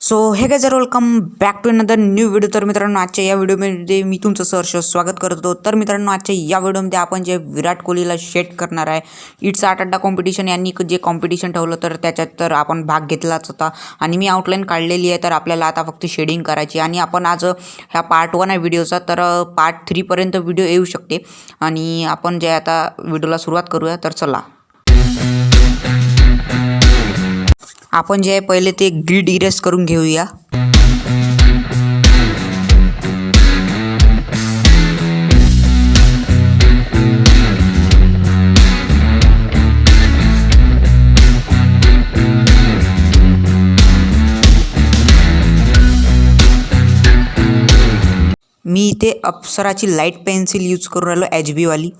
So hey guys welcome back to another new video. तर मित्रांनो आजच्या या व्हिडिओमध्ये मी तुमचं सहर्ष स्वागत करतो। तर मित्रांनो आजच्या या व्हिडिओमध्ये आपण जे विराट कोहलीला शेट करणार आहे, इट्स 8 अड्डा कॉम्पिटिशन यांनी जे कॉम्पिटिशन ठेवलं तर त्याच्यात तर आपण भाग घेतलाच होता आणि मी आउटलाईन काढलेली आहे। तर आपल्याला आता फक्त शेडिंग करायची आणि आपण आज ह्या पार्ट 1 आहे व्हिडिओचा, तर पार्ट 3 पर्यंत व्हिडिओ येऊ शकते आणि आपण जे आता व्हिडिओला सुरुवात करूया। तर चला आपण जे पहिले ते ग्रिड इरेज करून घेऊया। मी इथे अप्सराची लाईट पेन्सिल यूज करून राहिलो, HB वाली।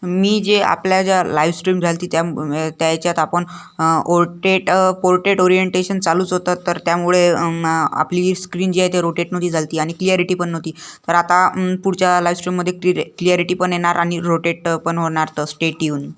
मी जे आपल्या ज्या लाईव्ह स्ट्रीम झाली त्याच्यात आपण पोर्ट्रेट ओरिएंटेशन चालूच होतं, तर त्यामुळे आपली स्क्रीन जी आहे ते रोटेट नव्हती झाली आणि क्लिअरिटी पण नव्हती। तर आता पुढच्या लाईव्ह स्ट्रीममध्ये क्लिअरिटी पण येणार आणि रोटेट पण होणार, तर स्टे ट्यून।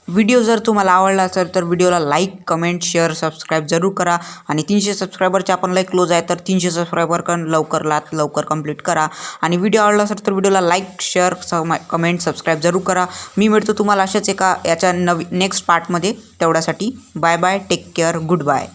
व्हिडिओ जर तुम्हाला आवडला असेल तर व्हिडिओला लाईक, कमेंट, शेअर, सबस्क्राईब जरूर करा आणि 300 सबस्क्रायबरचे आपण लई क्लोज आहे, तर 300 सबस्क्रायबर लवकर कंप्लीट करा। आणि व्हिडिओ आवडला असेल तर व्हिडिओला लाईक, शेअर, कमेंट, सबस्क्राईब जरूर करा। मी मिळतो तुम्हाला अशाच एका याच्या नेक्स्ट पार्टमध्ये, तेवढ्यासाठी bye bye, take care, good bye.